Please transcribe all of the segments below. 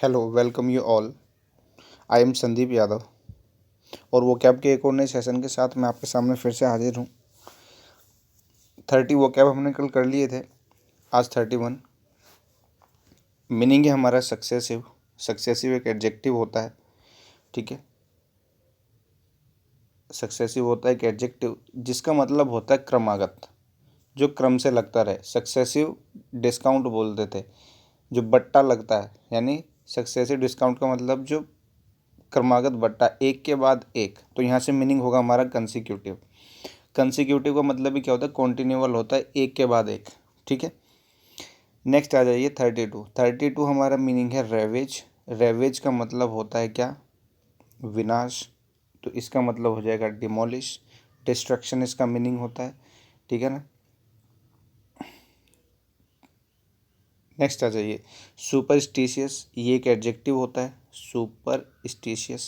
Hello, welcome you all. I am Sandeep Yadav और वो cab के एक और नए सेशन के साथ मैं आपके सामने फिर से हाजिर हूँ। 30 वो कैब हमने कल कर लिए थे, आज 31। मीनिंग है हमारा सक्सेसिव। सक्सेसिव एक एडजेक्टिव होता है, ठीक है। सक्सेसिव होता है एक एडजेक्टिव जिसका मतलब होता है क्रमागत, जो क्रम से लगता रहे। सक्सेसिव डिस्काउंट बोलते थे, जो बट्टा लगता है, यानी सक्सेसिव डिस्काउंट का मतलब जो क्रमागत बट्टा, एक के बाद एक। तो यहाँ से मीनिंग होगा हमारा कंसिक्यूटिव। कंसिक्यूटिव का मतलब भी क्या होता है? कॉन्टिन्यूअल होता है, एक के बाद एक, ठीक है। नेक्स्ट आ जाइए 32। 32 हमारा मीनिंग है रेवेज। रेवेज का मतलब होता है क्या? विनाश। तो इसका मतलब हो जाएगा डिमोलिश, डिस्ट्रक्शन इसका मीनिंग होता है, ठीक है ना। नेक्स्ट आ जाइए सुपरस्टिशियस। ये एक एडजेक्टिव होता है, सुपरस्टिशियस,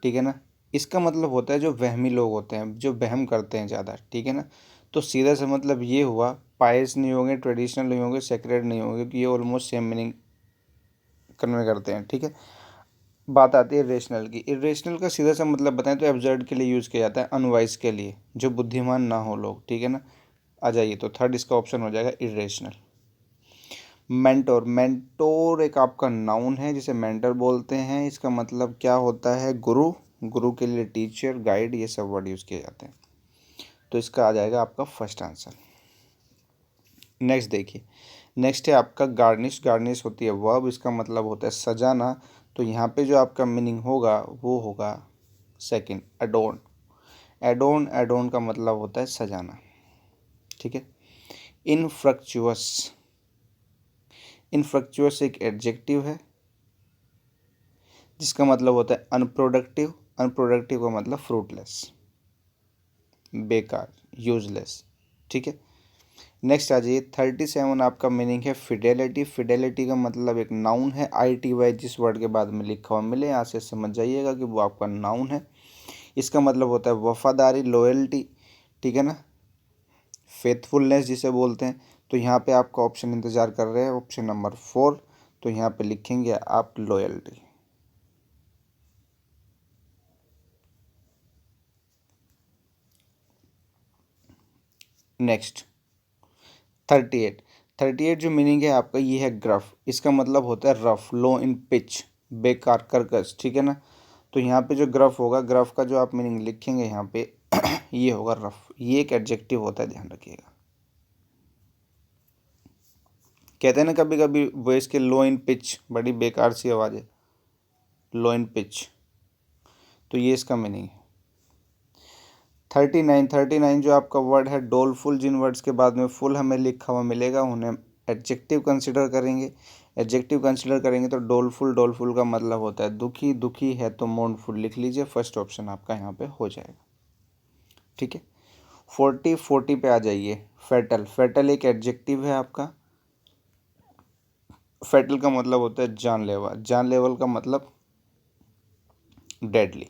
ठीक है ना। इसका मतलब होता है जो वहमी लोग होते हैं, जो वहम करते हैं ज़्यादा, ठीक है ना। तो सीधा सा मतलब ये हुआ, पायस नहीं होंगे, ट्रेडिशनल नहीं होंगे, सेक्रेड नहीं होंगे, कि ये ऑलमोस्ट सेम मीनिंग कन्वे करते हैं, ठीक है। बात आती है इरेशनल की। इरेशनल का सीधा सा मतलब बताएं तो एब्जर्ड के लिए यूज़ किया जाता है, अनवाइज के लिए, जो बुद्धिमान ना हो लोग, ठीक है ना। आ जाइए, तो थर्ड इसका ऑप्शन हो जाएगा इरेशनल। मेंटोर। मेंटोर एक आपका नाउन है जिसे मेंटर बोलते हैं। इसका मतलब क्या होता है? गुरु। गुरु के लिए टीचर, गाइड, ये सब वर्ड यूज़ किए जाते हैं। तो इसका आ जाएगा आपका फर्स्ट आंसर। नेक्स्ट देखिए, नेक्स्ट है आपका गार्निश। गार्निश होती है वर्ब, इसका मतलब होता है सजाना। तो यहाँ पे जो आपका मीनिंग होगा वो होगा सेकंड, एडोन। एडोन, एडोन का मतलब होता है सजाना, ठीक है। इनफ्रक्चुअस। इनफ्रक्चुअस एक एडजेक्टिव है जिसका मतलब होता है अनप्रोडक्टिव। अनप्रोडक्टिव का मतलब फ्रूटलेस, बेकार, यूजलेस, ठीक है। नेक्स्ट आ जाइए 37। आपका मीनिंग है फिडेलिटी। फिडेलिटी का मतलब एक नाउन है, ITY जिस वर्ड के बाद में लिखा हुआ मिले, यहाँ से समझ जाइएगा कि वो आपका नाउन है। इसका मतलब होता है वफादारी, लॉयल्टी, ठीक है ना, फेथफुलनेस जिसे बोलते हैं। तो यहाँ पे आपका ऑप्शन इंतजार कर रहे हैं, ऑप्शन नंबर 4। तो यहाँ पे लिखेंगे आप लॉयल्टी। नेक्स्ट 38। 38 जो मीनिंग है आपका ये है ग्रफ। इसका मतलब होता है रफ, लो इन पिच, बेकार, कर्कश, ठीक है ना। तो यहाँ पे जो ग्रफ होगा, ग्रफ का जो आप मीनिंग लिखेंगे यहाँ पे ये होगा रफ। ये एक एडजेक्टिव होता है, ध्यान रखिएगा। कहते हैं ना कभी कभी वॉइस के लो इन पिच, बड़ी बेकार सी आवाज़ है, लो इन पिच, तो ये इसका मीनिंग है। 39। 39 जो आपका वर्ड है डोलफुल, जिन वर्ड्स के बाद में फुल हमें लिखा हुआ मिलेगा उन्हें एडजेक्टिव कंसिडर करेंगे। एडजेक्टिव कंसिडर करेंगे तो डोलफुल, डोलफुल का मतलब होता है दुखी, दुखी है तो मोurnful लिख लीजिए। फर्स्ट ऑप्शन आपका यहाँ पे हो जाएगा, ठीक है। 40। 40 पे आ जाइए, फैटल। फैटल एक एडजेक्टिव है आपका। फैटल का मतलब होता है जानलेवा। जानलेवा का मतलब डेडली,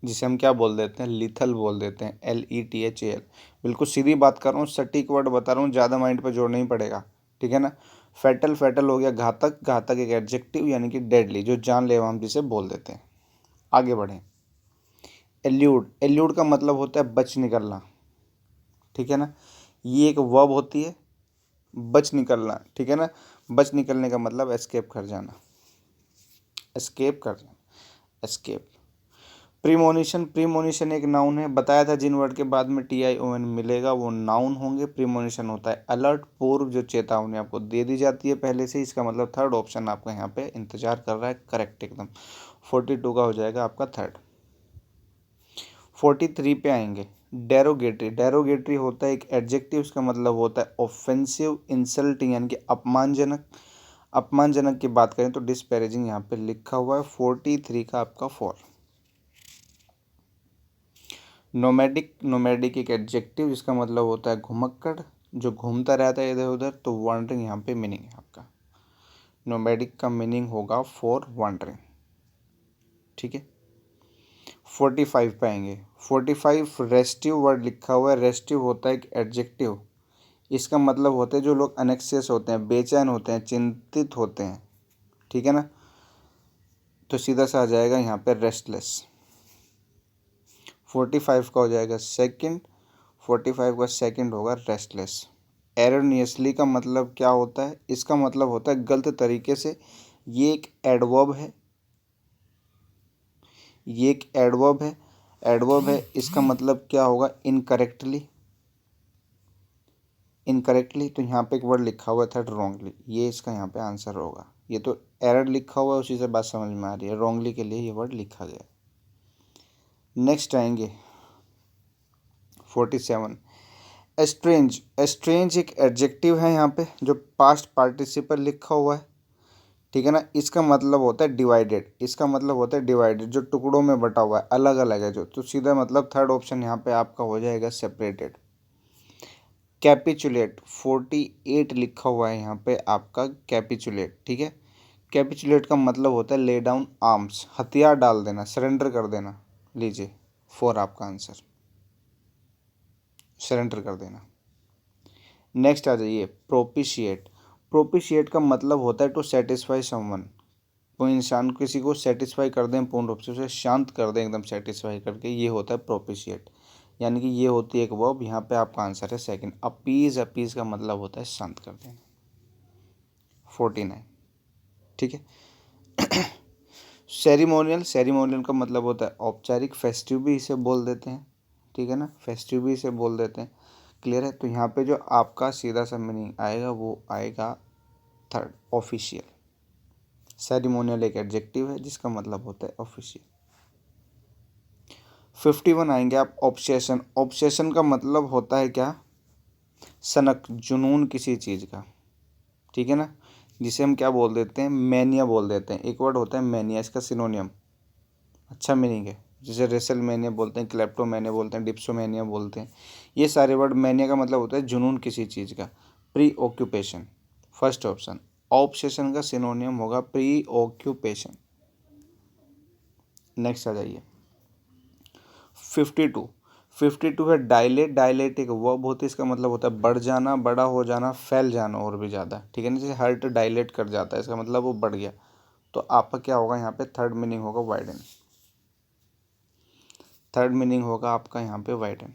जिसे हम क्या बोल देते हैं? लिथल बोल देते हैं, LETHAL। बिल्कुल सीधी बात कर रहा हूँ, सटीक वर्ड बता रहा हूँ, ज़्यादा माइंड पर जोर नहीं पड़ेगा, ठीक है ना। फैटल, फैटल हो गया घातक। घातक एक एडजेक्टिव यानी कि डेडली, जो जानलेवा हम जिसे बोल देते हैं। आगे बढ़ें। एल्यूड। एल्यूड का मतलब होता है बच निकलना, ठीक है ना। ये एक वर्ब होती है, बच निकलना, ठीक है ना। बच निकलने का मतलब एस्केप कर जाना, एस्केप कर जाना, एस्केप। प्रीमोनिशन। प्रीमोनिशन एक नाउन है, बताया था जिन वर्ड के बाद में TION मिलेगा वो नाउन होंगे। प्रीमोनिशन होता है अलर्ट, पूर्व जो चेतावनी आपको दे दी जाती है पहले से। इसका मतलब थर्ड ऑप्शन आपका यहाँ पे इंतजार कर रहा है, करेक्ट एकदम। 42 का हो जाएगा आपका थर्ड। 43 पे आएंगे, डेरोगेटरी। डेरोगेटरी होता है एक एडजेक्टिव, इसका मतलब होता है ऑफेंसिव, इंसल्टिंग यानी कि अपमानजनक। अपमानजनक की बात करें तो डिस्पैरेजिंग यहाँ पे लिखा हुआ है। 43 का आपका 4। नोमैडिक। नोमैडिक एक एडजेक्टिव जिसका मतलब होता है घुमक्कड़, जो घूमता रहता है इधर उधर। तो वॉन्डरिंग यहाँ पे मीनिंग है आपका। नोमैडिक का मीनिंग होगा फॉर वॉन्डरिंग, ठीक है। 45 पे आएंगे। 45 रेस्टिव वर्ड लिखा हुआ है। रेस्टिव होता है एक एडजेक्टिव, इसका मतलब होता है जो लोग अनेक्सियस होते हैं, बेचैन होते हैं, चिंतित होते हैं, ठीक है ना, तो सीधा सा आ जाएगा यहाँ पे रेस्टलेस। 45 का हो जाएगा सेकंड, 45 का सेकंड होगा रेस्टलेस। एरोनियसली का मतलब क्या होता है, इसका मतलब होता है गलत तरीके से। ये एक एडवर्ब है, ये एक एडवर्ब है, एडवर्ब है, इसका मतलब क्या होगा, इनकरेक्टली, इनकरेक्टली। तो यहाँ पे एक वर्ड लिखा हुआ था रॉन्गली, ये इसका यहाँ पे आंसर होगा। ये तो एरर लिखा हुआ है, उसी से बात समझ में आ रही है, रॉन्गली के लिए ये वर्ड लिखा गया। नेक्स्ट आएंगे 47, एस्ट्रेंज। एस्ट्रेंज एक एडजेक्टिव है यहाँ पे जो पास्ट पार्टिसिपल लिखा हुआ है, ठीक है ना। इसका मतलब होता है डिवाइडेड, इसका मतलब होता है डिवाइडेड, जो टुकड़ों में बटा हुआ है, अलग अलग है जो, तो सीधा मतलब थर्ड ऑप्शन यहाँ पे आपका हो जाएगा सेपरेटेड। कैपिचुलेट 48 लिखा हुआ है यहाँ पे आपका कैपिचुलेट, ठीक है। कैपिचुलेट का मतलब होता है ले डाउन आर्म्स, हथियार डाल देना, सरेंडर कर देना। लीजिए 4 आपका आंसर, सरेंडर कर देना। नेक्स्ट आ जाइए प्रोपिशिएट। प्रोपिशिएट का मतलब होता है टू सेटिस्फाई समवन, कोई इंसान किसी को सेटिस्फाई कर दें, पूर्ण रूप से उसे शांत कर दें, एकदम सेटिस्फाई करके, ये होता है प्रोपिशिएट। यानी कि ये होती है एक वर्ब। यहाँ पे आपका आंसर है सेकंड, अपीज। अपीज का मतलब होता है शांत कर देना। 49, ठीक है। सेरिमोनियल, सेरिमोनियल का मतलब होता है औपचारिक, फेस्टिव भी इसे बोल देते हैं, ठीक है ना, फेस्टिव भी इसे बोल देते हैं। क्लियर है। तो यहाँ पे जो आपका सीधा सा मीनिंग आएगा वो आएगा थर्ड, ऑफिशियल। सेरिमोनियल एक एडजेक्टिव है जिसका मतलब होता है ऑफिशियल। 51 आएंगे आप, ऑब्सेशन। ऑब्सेशन का मतलब होता है क्या, सनक, जुनून किसी चीज़ का, ठीक है ना, जिसे हम क्या बोल देते हैं, मैनिया बोल देते हैं। एक वर्ड होता है मैनिया, इसका सिनोनियम, अच्छा मीनिंग है, जिसे रेसल मैनिया बोलते हैं, क्लेप्टोमैनिया बोलते हैं, डिप्सोमैनिया बोलते हैं, ये सारे वर्ड। मैनिया का मतलब होता है जुनून किसी चीज़ का। Pre occupation, first option. Obsession का सिनोनियम होगा प्री ऑक्यूपेशन। नेक्स्ट आ जाइए 52। 52 है डायलेट। डायलेट एक वर्ब होती है, इसका मतलब होता है बढ़ जाना, बड़ा हो जाना, फैल जाना और भी ज़्यादा, ठीक है ना। जैसे हार्ट डायलेट कर जाता है, इसका मतलब वो बढ़ गया। तो आपका क्या होगा यहाँ पे, थर्ड मीनिंग होगा वाइडन। थर्ड मीनिंग होगा आपका यहाँ पे वाइडन।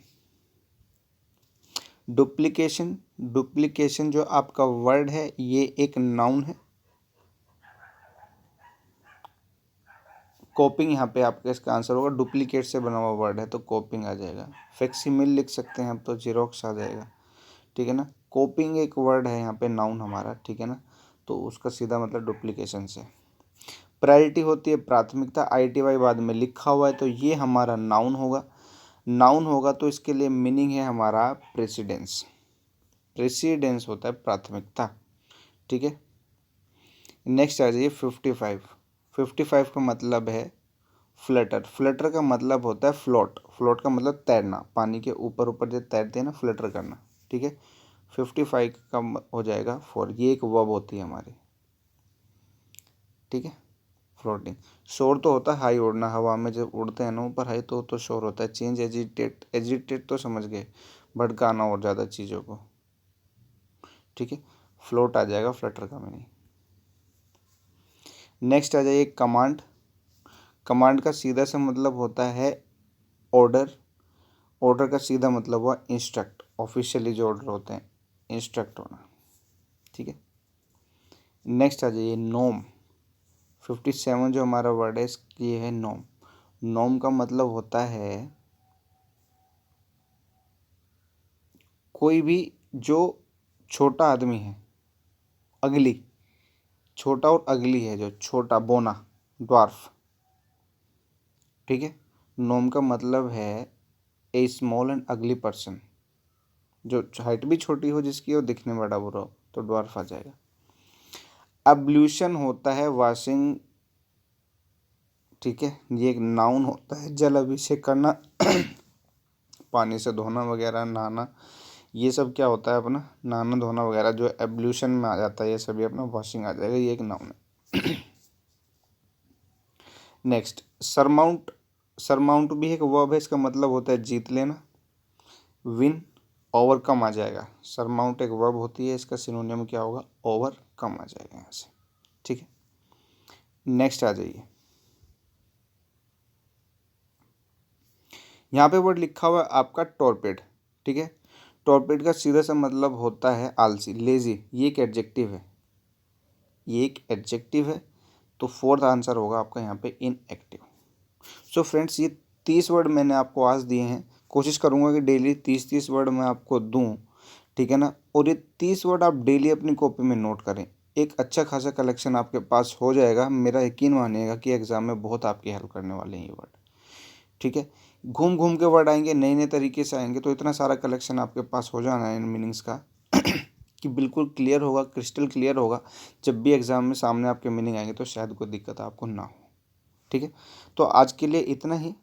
डुप्लीकेशन। डुप्लीकेशन जो आपका वर्ड है ये एक नाउन है। कॉपिंग यहाँ पे आपका इसका आंसर होगा, डुप्लीकेट से बना हुआ वर्ड है तो कॉपिंग आ जाएगा। फैक्सिमिल लिख सकते हैं आप तो जीरोक्स आ जाएगा, ठीक है ना। कॉपिंग एक वर्ड है यहाँ पे नाउन हमारा, ठीक है ना, तो उसका सीधा मतलब डुप्लीकेशन से। प्रायोरिटी होती है प्राथमिकता, ITY बाद में लिखा हुआ है तो ये हमारा नाउन होगा। नाउन होगा तो इसके लिए मीनिंग है हमारा प्रेसिडेंस। प्रेसिडेंस होता है प्राथमिकता, ठीक है। नेक्स्ट आ जाइए 55। 55 का मतलब है फ्लटर। फ्लटर का मतलब होता है फ्लोट। फ्लोट का मतलब तैरना, पानी के ऊपर ऊपर जो तैरते हैं ना, फ्लटर करना, ठीक है। 55 का हो जाएगा 4, ये एक वर्ब होती है हमारी, ठीक है। फ्लोटिंग, शोर तो होता है हाई उड़ना, हवा में जब उड़ते हैं ना ऊपर हाई तो शोर होता है। Change, agitate. एजिटेट तो समझ गए, भड़काना और ज़्यादा चीज़ों को, ठीक है। फ्लोट आ जाएगा फ्लटर का मीनिंग। नेक्स्ट आ जाइए कमांड। कमांड का सीधा सा मतलब होता है ऑर्डर। ऑर्डर का सीधा मतलब हुआ इंस्ट्रक्ट। ऑफिशियली जो ऑर्डर होते हैं इंस्ट्रक्ट होना, ठीक है। नेक्स्ट आ जाइए नोम। 57 जो हमारा वर्ड है ये है नोम। नोम का मतलब होता है कोई भी जो छोटा आदमी है, अगली, छोटा और अगली है जो छोटा, बोना, ड्वार्फ, ठीक है। नोम का मतलब है ए स्मॉल एंड अगली पर्सन, जो हाइट भी छोटी हो जिसकी और दिखने में बड़ा बुरा हो, तो ड्वार्फ आ जाएगा। अब्ल्यूशन होता है वॉशिंग, ठीक है, ये एक नाउन होता है, जल अभिषेक करना, पानी से धोना वगैरह, नहाना, ये सब क्या होता है अपना, नहाना धोना वगैरह जो एब्ल्यूशन में आ जाता है, ये सभी अपना वॉशिंग आ जाएगा, ये एक नाउन है। Next surmount. सरमाउंट भी एक वर्ब है, इसका मतलब होता है जीत लेना, विन ओवरकम आ जाएगा। सरमाउंट एक वर्ब होती है, इसका सिनोनिम क्या होगा? ओवरकम आ जाएगा यहाँ से। ठीक है, नेक्स्ट आ जाइए। यहाँ पे वर्ड लिखा हुआ है आपका टॉर्पेड। ठीक है, टॉर्पेड का सीधा सा मतलब होता है आलसी, लेजी। ये एक एडजेक्टिव है, ये एक एडजेक्टिव है, तो फोर्थ आंसर होगा आपका यहाँ पे इनएक्टिव। सो फ्रेंड्स, ये 30 वर्ड मैंने आपको आज दिए हैं। कोशिश करूँगा कि डेली 30-30 वर्ड मैं आपको दूँ, ठीक है ना। और ये 30 वर्ड आप डेली अपनी कॉपी में नोट करें। एक अच्छा खासा कलेक्शन आपके पास हो जाएगा। मेरा यकीन मानिएगा कि एग्ज़ाम में बहुत आपकी हेल्प करने वाले हैं ये वर्ड। ठीक है, घूम घूम के वर्ड आएंगे, नए नए तरीके से आएंगे, तो इतना सारा कलेक्शन आपके पास हो जाना है इन मीनिंग्स का कि बिल्कुल क्लियर होगा, क्रिस्टल क्लियर होगा। जब भी एग्ज़ाम में सामने आपके मीनिंग आएंगे तो शायद कोई दिक्कत आपको ना हो। ठीक है, तो आज के लिए इतना ही।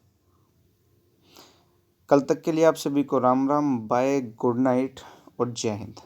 कल तक के लिए आप सभी को Ram Ram, bye, good night और जय हिंद।